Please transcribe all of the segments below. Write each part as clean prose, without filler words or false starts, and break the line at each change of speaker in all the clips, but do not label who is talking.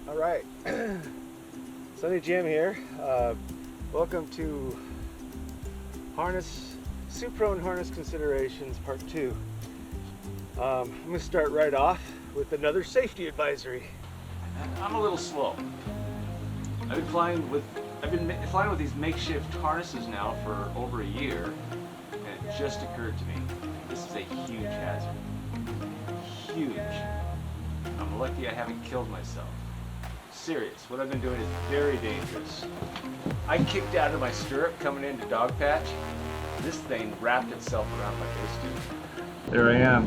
All right, Sunny Jim here. Welcome to Suprone harness considerations part 2. I'm going to start right off with another safety advisory.
I'm a little slow. I've been flying with these makeshift harnesses now for over a year, and it just occurred to me, this is a huge hazard. Huge. I'm lucky I haven't killed myself. Serious. What I've been doing is very dangerous. I kicked out of my stirrup coming into dog patch. This thing wrapped itself around my base tube.
There I am.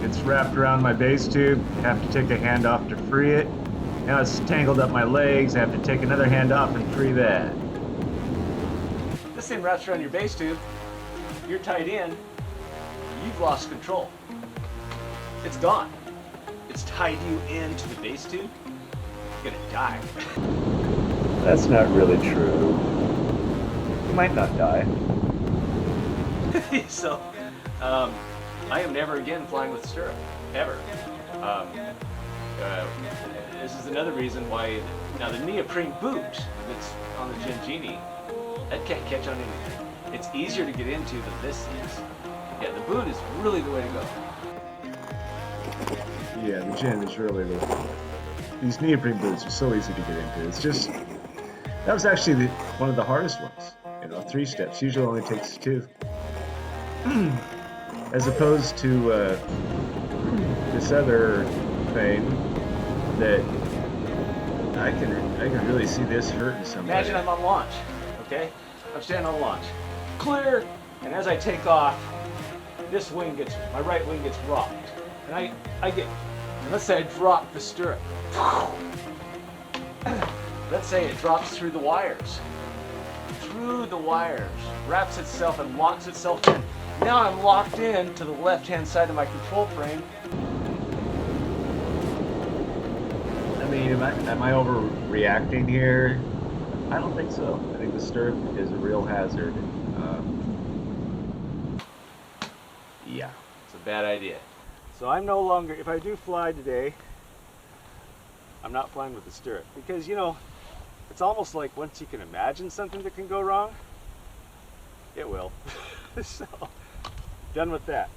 It's wrapped around my base tube. I have to take a hand off to free it. Now it's tangled up my legs. I have to take another hand off and free that.
This thing wraps around your base tube. You're tied in. You've lost control. It's gone. It's tied you into the base tube. You're gonna die.
That's not really true. You might not die.
So, I am never again flying with stirrup, ever. This is another reason why, now the neoprene boot that's on the Gengini, that can't catch on anything. It's easier to get into than this is. Yeah, the boot is really the way to go.
Yeah, the Gen is really these neoprene boots are so easy to get into. It's just, that was actually one of the hardest ones. 3 steps, usually only takes 2. As opposed to this other thing that I can really see this hurting somebody.
Imagine I'm on launch, okay? I'm standing on launch. Clear! And as I take off, my right wing gets rocked. And let's say I drop the stirrup. Let's say it drops through the wires. Wraps itself and locks itself in. Now I'm locked in to the left-hand side of my control frame.
I mean, am I overreacting here? I don't think so. I think the stirrup is a real hazard. Yeah.
It's a bad idea. So I'm no longer, if I do fly today, I'm not flying with the stirrup. Because, it's almost like once you can imagine something that can go wrong, it will. So, done with that.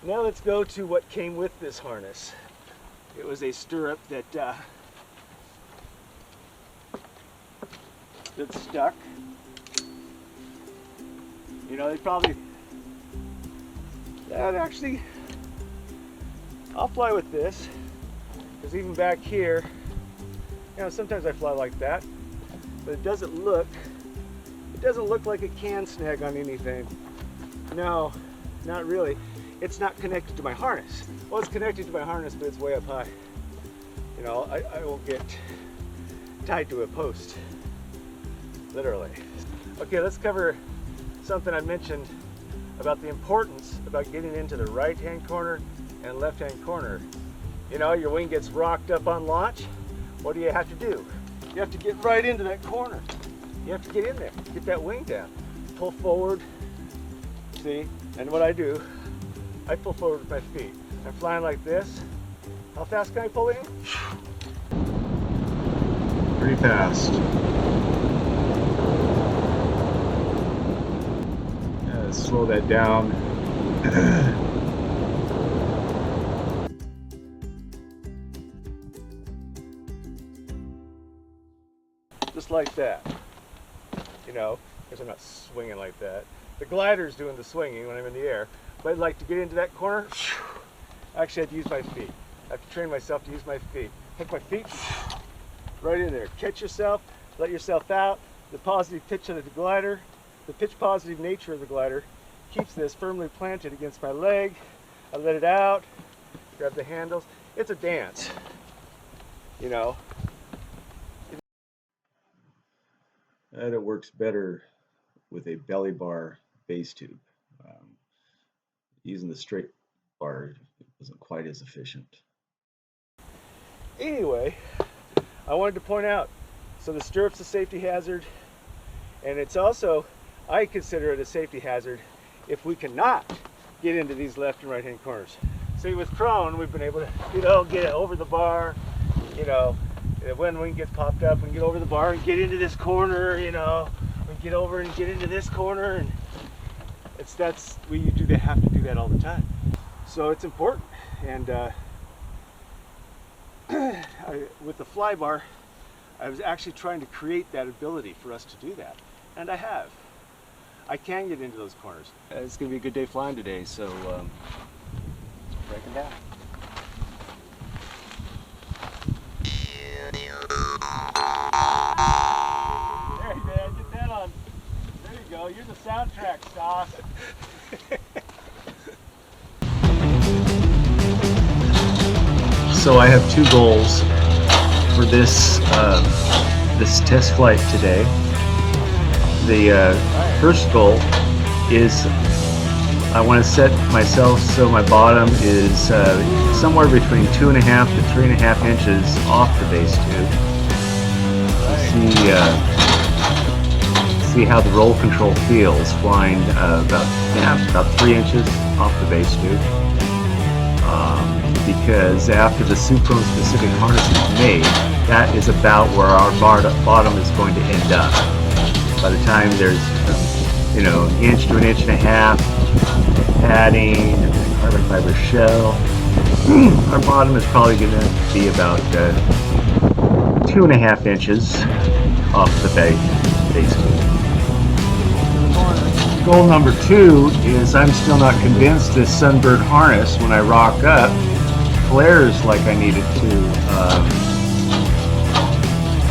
Now let's go to what came with this harness. It was a stirrup that stuck. I'll fly with this, because even back here, sometimes I fly like that, but it doesn't look like it can snag on anything. No, not really. It's not connected to my harness. Well, it's connected to my harness, but it's way up high. I won't get tied to a post, literally. Okay, let's cover something I mentioned about the importance about getting into the right-hand corner and left-hand corner. Your wing gets rocked up on launch. What do you have to do? You have to get right into that corner. You have to get in there, get that wing down, pull forward, see? And what I do, I pull forward with my feet. I'm flying like this. How fast can I pull in?
Pretty fast. Slow that down.
Just like that. Because I'm not swinging like that. The glider's doing the swinging when I'm in the air. But I'd like to get into that corner. Actually, I have to use my feet. I have to train myself to use my feet. Take my feet right in there. Catch yourself, let yourself out. The positive pitch of the glider, the pitch positive nature of the glider keeps this firmly planted against my leg. I let it out, grab the handles. It's a dance,
And it works better with a belly bar base tube. Using the straight bar wasn't quite as efficient.
Anyway, I wanted to point out, so the stirrup's a safety hazard, and it's also, I consider it a safety hazard if we cannot get into these left and right hand corners. See, with prone, we've been able to, get it over the bar, when we get popped up, we can get over the bar and get into this corner, you know, we get over and get into this corner, and we have to do that all the time. So it's important, and with the FlyBar, I was actually trying to create that ability for us to do that, and I have. I can get into those corners. It's going to be a good day flying today, so breaking down. There, man, get that on. There you go. You're the soundtrack, Sauce.
So I have two goals for this this test flight today. The first goal is I want to set myself so my bottom is somewhere between 2.5 to 3.5 inches off the base tube. See how the roll control feels flying about 3 inches off the base tube. Because after the Suprone specific harness is made, that is about where our bottom is going to end up. By the time there's, you know, 1 inch to 1.5 inches padding and the carbon fiber shell, our bottom is probably going to be about 2.5 inches off the base tube. Goal number 2 is I'm still not convinced this Sunbird harness, when I rock up, flares like I needed to.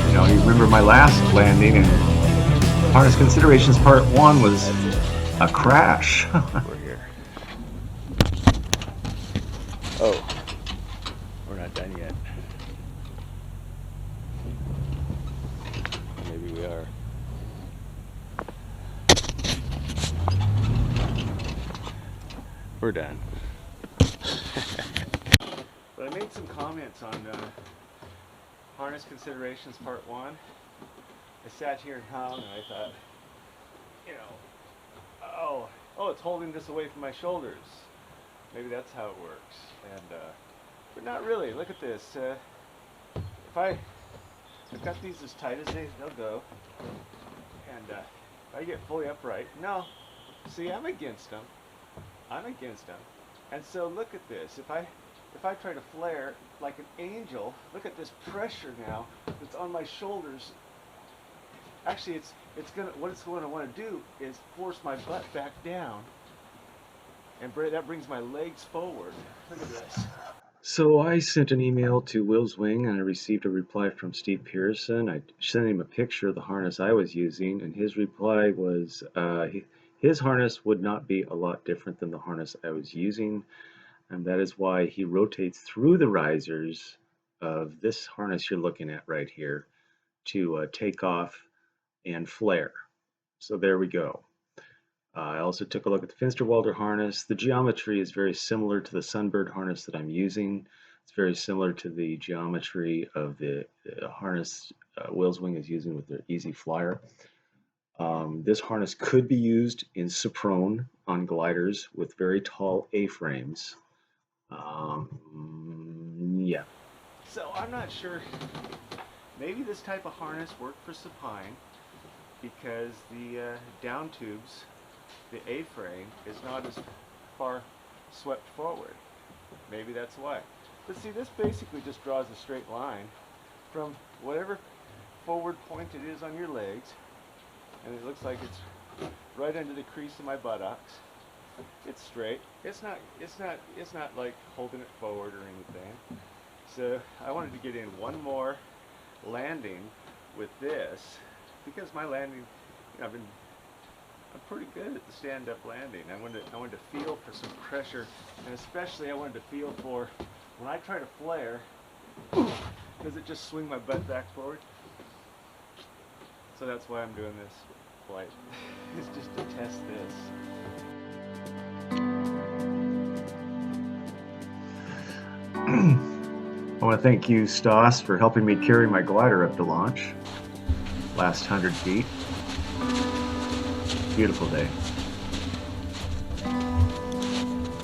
You know, you remember my last landing, and harness considerations part 1 was a crash.
We're here. Oh, we're not done yet. Maybe we are. We're done. But I made some comments on harness considerations part 1. I sat here and hung, and I thought, you know, oh, it's holding this away from my shoulders. Maybe that's how it works. And but not really. Look at this. If I've got these as tight as they'll go, and if I get fully upright, no. See, I'm against them. And so look at this. If I try to flare like an angel, look at this pressure now that's on my shoulders. Actually, what it's going to want to do is force my butt back down, and that brings my legs forward. Look at this.
So I sent an email to Will's Wing, and I received a reply from Steve Pearson. I sent him a picture of the harness I was using, and his reply was his harness would not be a lot different than the harness I was using, and that is why he rotates through the risers of this harness you're looking at right here to take off and flare. So there we go. I also took a look at the finsterwalder harness. The geometry is very similar to the Sunbird harness that I'm using. It's very similar to the geometry of the harness Will's Wing is using with their EZY flyer. This harness could be used in Suprone on gliders with very tall A-frames. Yeah.
So I'm not sure. Maybe this type of harness worked for supine because the down tubes, the A-frame, is not as far swept forward. Maybe that's why. But see, this basically just draws a straight line from whatever forward point it is on your legs, and it looks like it's right under the crease of my buttocks. It's straight. It's not like holding it forward or anything. So I wanted to get in one more landing with this, because my landing, you know, I'm pretty good at the stand-up landing. I wanted to feel for some pressure, and especially I wanted to feel for when I try to flare, does it just swing my butt back forward? So that's why I'm doing this flight. It's just to test this.
I want to thank you, Stas, for helping me carry my glider up to launch. Last 100 feet. Beautiful day.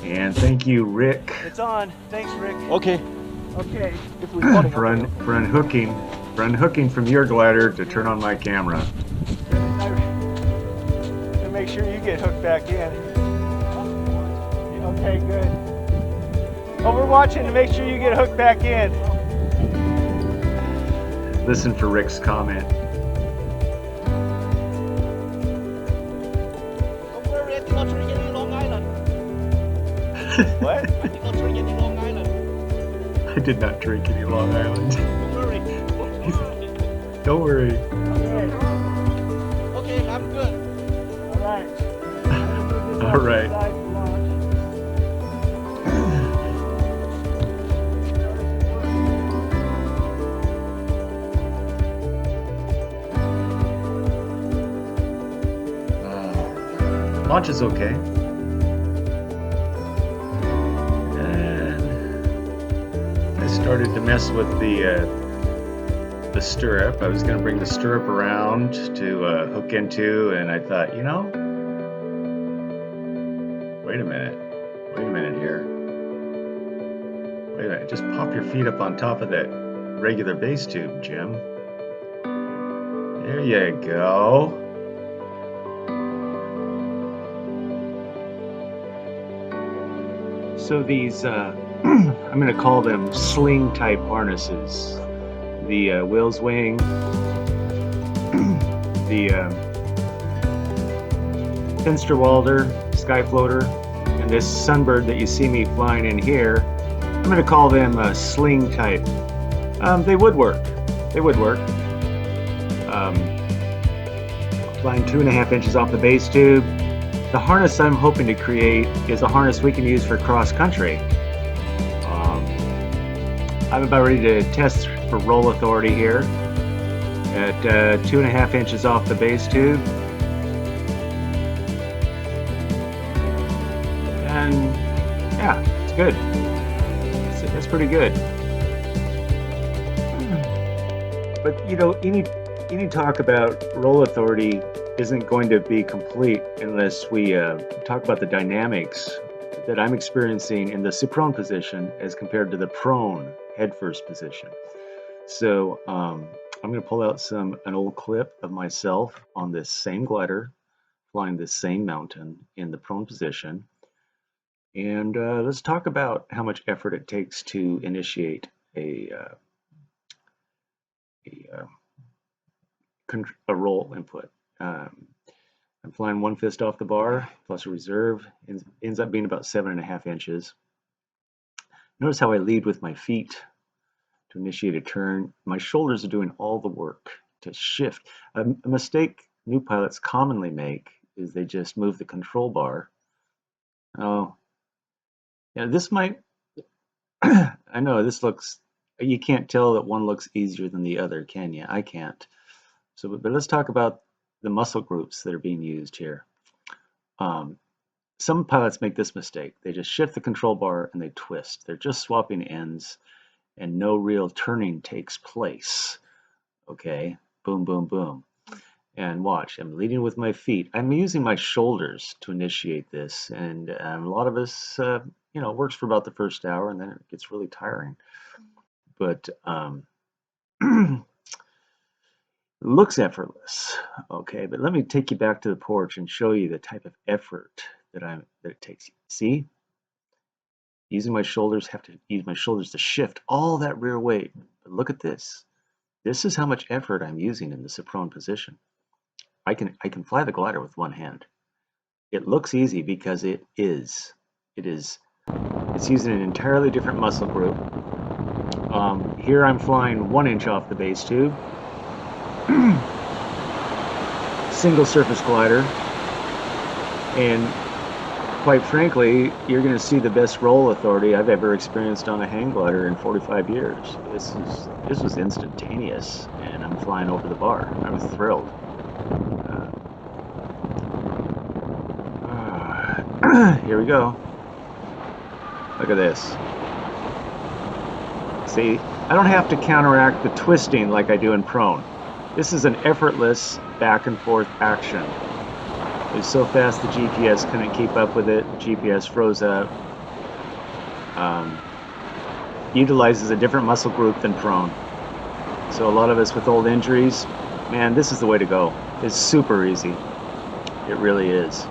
And thank you, Rick.
It's on. Thanks, Rick. Okay. If we
for unhooking for unhooking from your glider to turn on my camera.
To make sure you get hooked back in. Okay, good. Oh, we're watching to make sure you get hooked back in.
Listen for Rick's comment.
Don't worry, I did not drink any Long Island.
What?
I did not drink any Long Island.
I did not drink any Long Island.
Don't worry.
Don't worry.
Okay.
Okay, I'm good.
All right.
All right. Launch is okay. And I started to mess with the stirrup. I was going to bring the stirrup around to hook into, and I thought, you know, wait a minute here. Wait a minute, just pop your feet up on top of that regular base tube, Jim. There you go. So these, I'm going to call them sling type harnesses. The Will's Wing, the finsterwalder Skyfloater, and this Sunbird that you see me flying in here, I'm going to call them sling type. They would work. They would work. Flying 2.5 inches off the base tube. The harness I'm hoping to create is a harness we can use for cross country. I'm about ready to test for roll authority here at 2.5 inches off the base tube. And yeah, it's good. It's pretty good. But you know, any talk about roll authority isn't going to be complete unless we talk about the dynamics that I'm experiencing in the supine position as compared to the prone head first position. So I'm going to pull out an old clip of myself on this same glider flying this same mountain in the prone position, and let's talk about how much effort it takes to initiate a roll input. I'm flying one fist off the bar plus a reserve. Ends up being about 7.5 inches. Notice how I lead with my feet to initiate a turn. My shoulders are doing all the work to shift. A mistake new pilots commonly make is they just move the control bar. Oh, yeah, this might, I know this looks, you can't tell that one looks easier than the other, can you? I can't. So, but let's talk about the muscle groups that are being used here. Some pilots make this mistake. They just shift the control bar and they twist. They're just swapping ends and no real turning takes place. Okay, boom, boom, boom. And watch, I'm leading with my feet. I'm using my shoulders to initiate this. And a lot of us, you know, works for about the first hour and then it gets really tiring. But looks effortless. Okay, but let me take you back to the porch and show you the type of effort that it takes. See, using my shoulders, have to use my shoulders to shift all that rear weight. But look at this. This is how much effort I'm using in the supine position. I can fly the glider with one hand. It looks easy because it is. It's using an entirely different muscle group. Here I'm flying 1 inch off the base tube. Single surface glider, and quite frankly, you're going to see the best roll authority I've ever experienced on a hang glider in 45 years. This was instantaneous, and I'm flying over the bar. I was thrilled. Here we go. Look at this. See, I don't have to counteract the twisting like I do in prone. This is an effortless back and forth action. It was so fast the GPS couldn't keep up with it. GPS froze up. Utilizes a different muscle group than prone. So a lot of us with old injuries, man, this is the way to go. It's super easy. It really is.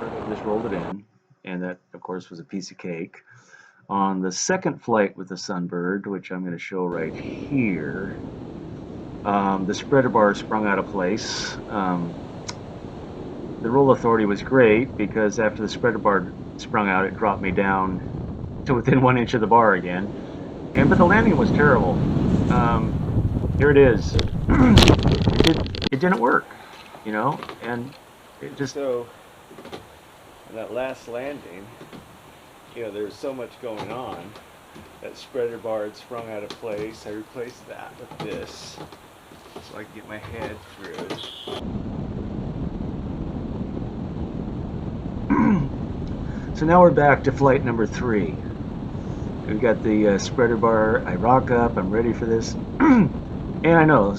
I just rolled it in, and that, of course, was a piece of cake. On the second flight with the Sunbird, which I'm going to show right here, the spreader bar sprung out of place. The roll authority was great because after the spreader bar sprung out, it dropped me down to within 1 inch of the bar again. But the landing was terrible. Here it is. It didn't work, you know, and it just.
So, in that last landing, you know, there's so much going on. That spreader bar had sprung out of place. I replaced that with this so I can get my head through.
So now we're back to flight number 3. We've got the spreader bar. I rock up. I'm ready for this. And I know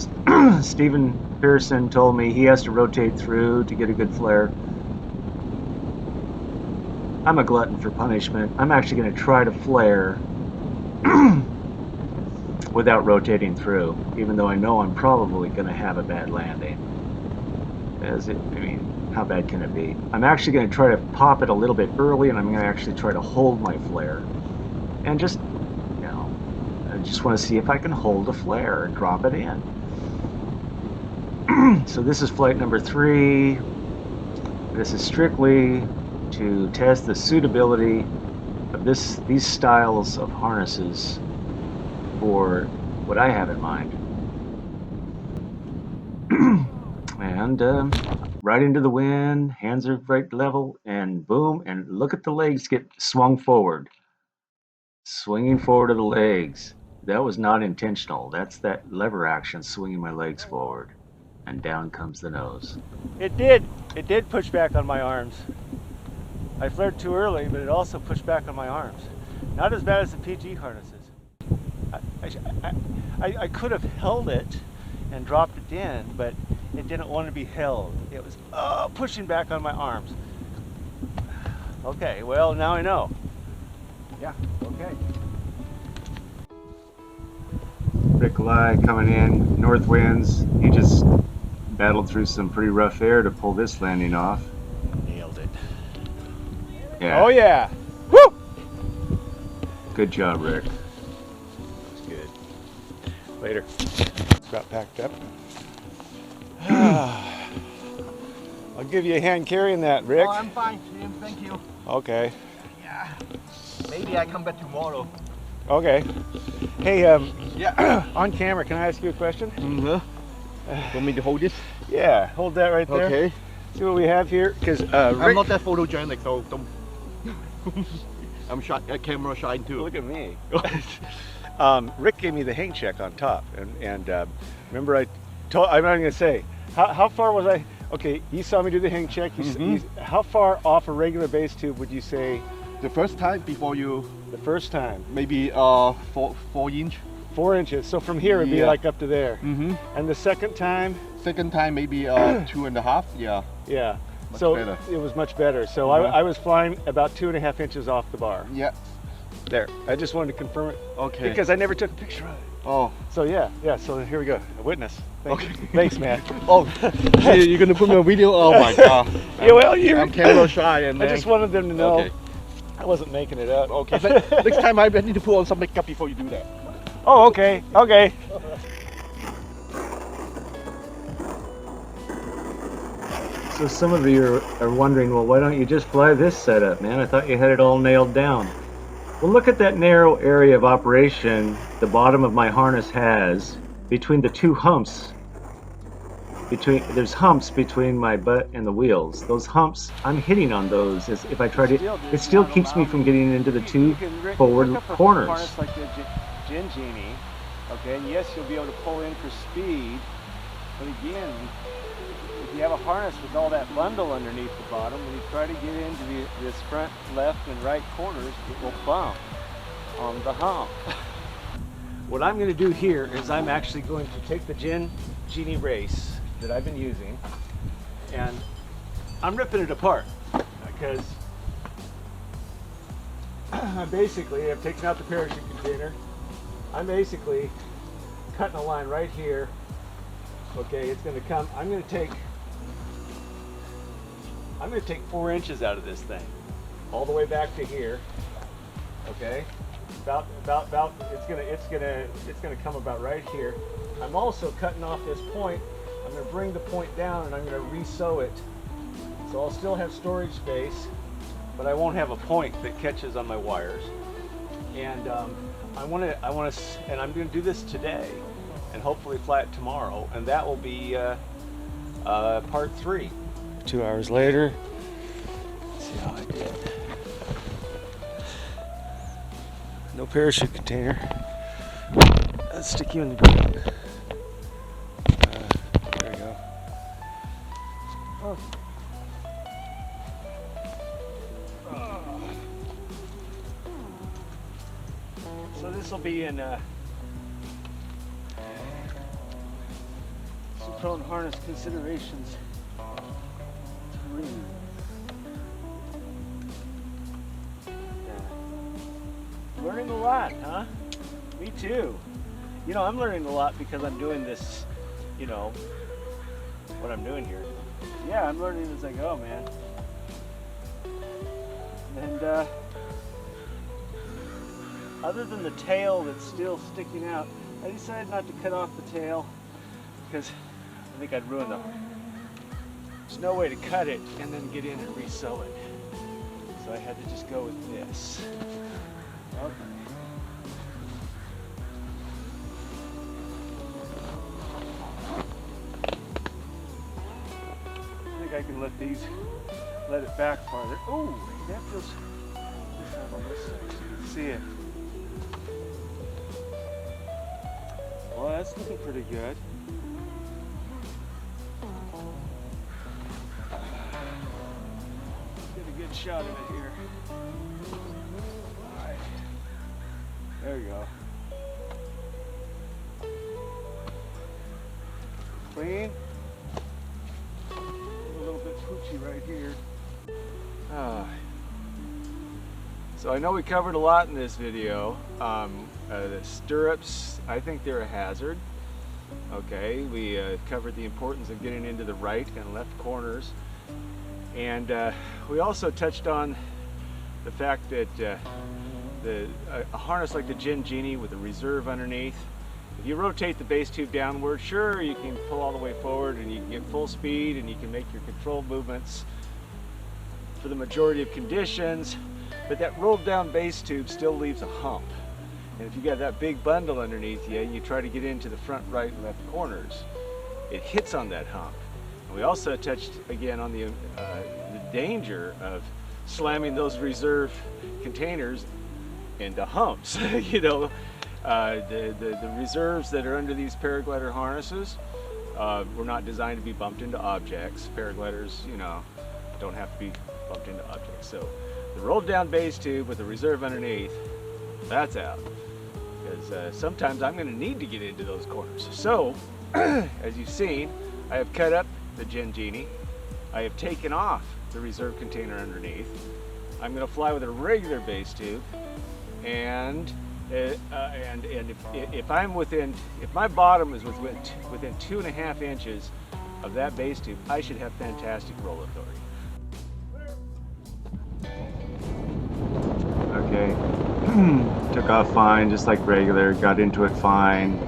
Stephen Pearson told me he has to rotate through to get a good flare. I'm a glutton for punishment. I'm actually going to try to flare without rotating through, even though I know I'm probably going to have a bad landing. How bad can it be? I'm actually going to try to pop it a little bit early, and I'm going to actually try to hold my flare. And just, you know, I just want to see if I can hold a flare and drop it in. So this is flight number 3. This is strictly to test the suitability of these styles of harnesses for what I have in mind. And right into the wind, hands are right level, and boom, and look at the legs get swung forward. Swinging forward of the legs. That was not intentional. That's that lever action swinging my legs forward. And down comes the nose.
It did push back on my arms. I flared too early, but it also pushed back on my arms. Not as bad as the PG harnesses. I could have held it and dropped it in, but it didn't want to be held. It was pushing back on my arms. Okay, well, now I know. Yeah, okay.
Rick Lai coming in, north winds. He just battled through some pretty rough air to pull this landing off.
Nailed it.
Yeah.
Oh yeah. Woo!
Good job, Rick.
That's good. Later. It's about packed up. I'll give you a hand carrying that, Rick.
Oh, I'm fine, Jim. Thank you.
Okay.
Yeah. Maybe I come back tomorrow.
Okay. Hey,
Yeah.
on camera, can I ask you a question?
Want me to hold this?
Yeah, hold that right there.
Okay.
See what we have here? Because
I'm not that photogenic, so don't. I'm shy, camera shy too.
Look at me. Rick gave me the hang check on top, and remember I'm not going to say how far was I? Okay, you saw me do the hang check. How far off a regular base tube would you say?
The first time before you.
The first time.
Maybe 4 inch.
4 inches. So from here it'd be like up to there. And the second time?
Second time maybe 2.5. Yeah.
Yeah.
Much
so
better.
it was much better. So I was flying about 2.5 inches off the bar.
Yeah.
There. I just wanted to confirm it.
Okay.
Because I never took a picture of it.
Oh.
So yeah. So here we go. A witness.
Okay.
Thanks, man.
Oh, you're gonna put me on video? Oh my god.
Yeah, well,
I'm camera shy, and
I just wanted them to know
Okay.
I wasn't making it up.
Okay. Next time I need to put on some makeup before you do that.
Oh, okay. Okay.
So some of you are wondering, well, why don't you just fly this setup, man? I thought you had it all nailed down. Well, look at that narrow area of operation the bottom of my harness has between the two humps. There's humps between my butt and the wheels. Those humps, I'm hitting on those. If I try to, it still keeps me from getting into the two forward corners.
Harness like the Gin Genie, okay, and yes, you'll be able to pull in for speed, but again, if you have a harness with all that bundle underneath the bottom, when you try to get into this front left and right corners, it will bump on the hump. What I'm going to do here is I'm actually going to take the Genie race that I've been using, and I'm ripping it apart because basically I've taken out the parachute container, I'm basically cutting a line right here. Okay, it's going to come. I'm going to take 4 inches out of this thing, all the way back to here. Okay, about it's gonna come about right here. I'm also cutting off this point. I'm going to bring the point down and I'm going to re-sew it. So I'll still have storage space, but I won't have a point that catches on my wires. And I'm going to do this today, and hopefully fly it tomorrow, and that will be part 3. 2 hours later. Let's see how I did. No parachute container. Let's stick you in the ground. There we go. Oh. So this will be in Suprone harness considerations. Learning a lot, huh? Me too. You know, I'm learning a lot because I'm doing this, you know, what I'm doing here. Yeah, I'm learning as I go, man. And other than the tail that's still sticking out, I decided not to cut off the tail because I think I'd ruin the... There's no way to cut it and then get in and re-sew it. So I had to just go with this. Okay. I think I can let it back farther. Oh, that feels different on this side so you can see it. Well, that's looking pretty good. Get a good shot of it here. Alright. There we go. Clean. A little bit poochy right here. So I know we covered a lot in this video. The stirrups, I think they're a hazard. Okay, we covered the importance of getting into the right and left corners. And we also touched on the fact that a harness like the Genie with a reserve underneath, if you rotate the base tube downward, sure, you can pull all the way forward and you can get full speed and you can make your control movements for the majority of conditions, but that rolled down base tube still leaves a hump. And if you got that big bundle underneath you and you try to get into the front, right, and left corners, it hits on that hump. And we also touched again on the danger of slamming those reserve containers into humps. You know, the reserves that are under these paraglider harnesses were not designed to be bumped into objects. Paragliders, you know, don't have to be bumped into objects. So the rolled down base tube with the reserve underneath, that's out. Because sometimes I'm going to need to get into those corners. So, as you've seen, I have cut up the Genie. I have taken off the reserve container underneath. I'm going to fly with a regular base tube, and if my bottom is within 2.5 inches of that base tube, I should have fantastic roll authority.
Okay, took off fine, just like regular, got into it fine.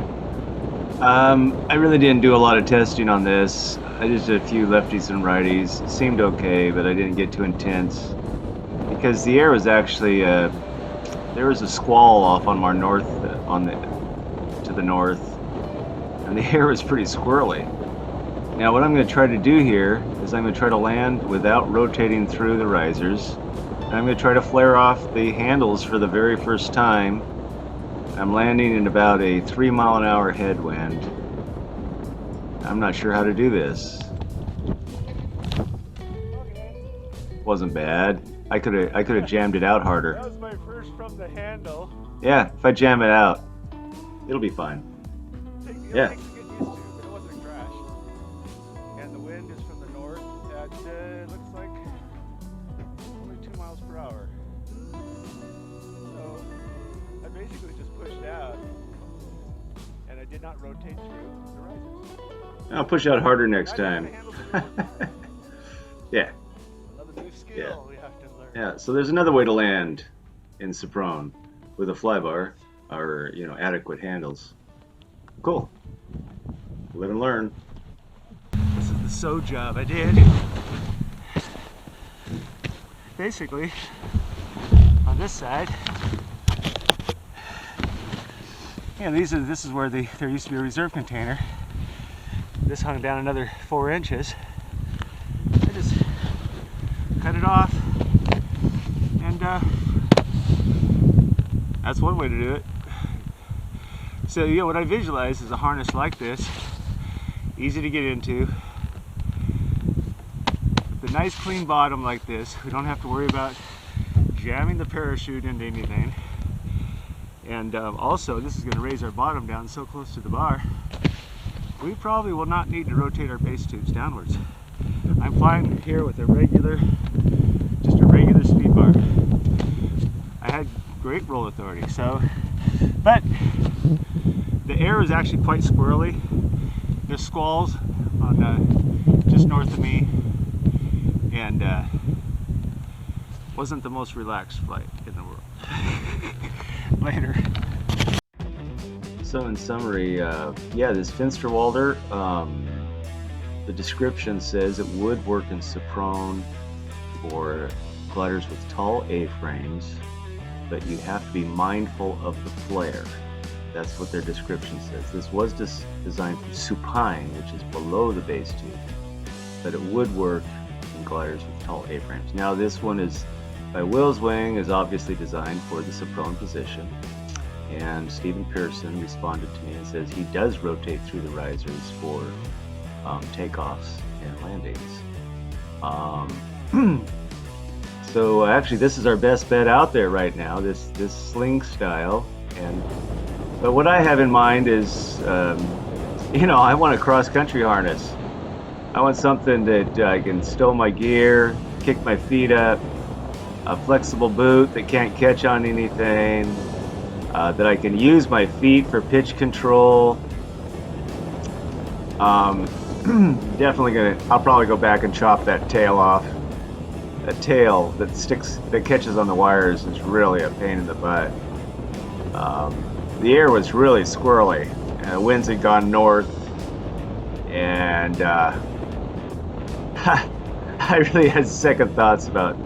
I really didn't do a lot of testing on this. I just did a few lefties and righties. It seemed okay, but I didn't get too intense because the air was actually there was a squall off on our north, to the north, and the air was pretty squirrely. Now what I'm going to try to do here is I'm going to try to land without rotating through the risers. And I'm going to try to flare off the handles for the very first time. I'm landing in about a 3-mile-an-hour headwind. I'm not sure how to do this. Wasn't bad. I could have jammed it out harder.
That was my first from the handle.
Yeah, if I jam it out, it'll be fine. Yeah.
It wasn't a crash. And the wind is from the north at looks like only 2 miles per hour. So I basically just pushed out not rotate through the risers.
I'll push out harder next time. Yeah.
Another new skill we have to learn.
Yeah, so there's another way to land in Suprone with a FlyBar or, adequate handles. Cool. Live and learn.
This is the sew job I did. Basically, on this side, this is where there used to be a reserve container. This hung down another 4 inches. I just cut it off, and that's one way to do it. So what I visualize is a harness like this, easy to get into, with a nice clean bottom like this. We don't have to worry about jamming the parachute into anything. And also, this is going to raise our bottom down so close to the bar, we probably will not need to rotate our base tubes downwards. I'm flying here with just a regular speed bar. I had great roll authority, but the air is actually quite squirrely. There's squalls on just north of me, and wasn't the most relaxed flight in the world. Later.
So in summary, this finsterwalder, the description says it would work in Suprone for gliders with tall A-frames, but you have to be mindful of the flare. That's what their description says. This was designed for supine, which is below the base tube, but it would work in gliders with tall A-frames. Now this one is by Will's Wing, is obviously designed for the Suprone position, and Stephen Pearson responded to me and says he does rotate through the risers for takeoffs and landings. So actually this is our best bet out there right now, this sling style. But what I have in mind is, I want a cross-country harness. I want something that I can stow my gear, kick my feet up, a flexible boot that can't catch on anything, that I can use my feet for pitch control. I'll probably go back and chop that tail off. That tail that catches on the wires is really a pain in the butt. The air was really squirrely, and the winds had gone north, and I really had second thoughts about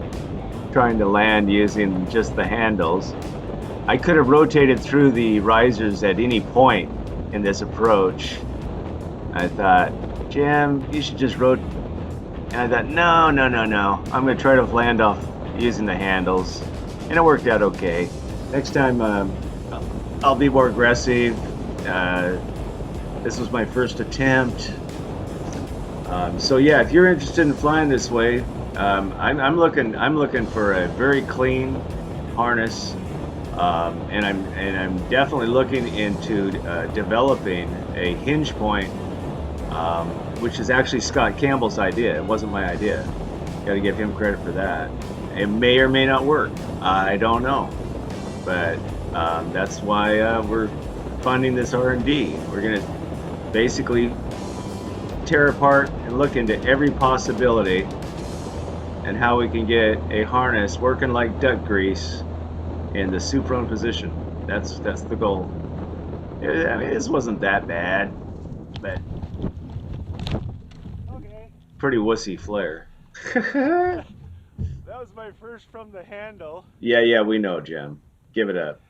trying to land using just the handles. I could have rotated through the risers at any point in this approach. I thought, Jim, you should just rotate. And I thought, no. I'm going to try to land off using the handles. And it worked out okay. Next time, I'll be more aggressive. This was my first attempt. So yeah, if you're interested in flying this way, I'm looking for a very clean harness, and I'm definitely looking into developing a hinge point, which is actually Scott Campbell's idea. It wasn't my idea. Got to give him credit for that. It may or may not work. I don't know, but that's why we're funding this R&D. We're gonna basically tear apart and look into every possibility and how we can get a harness working like duck grease in the Suprone position. That's the goal. I mean, this wasn't that bad, but
Okay.
pretty wussy flare.
That was my first from the handle.
Yeah, we know, Jim. Give it up.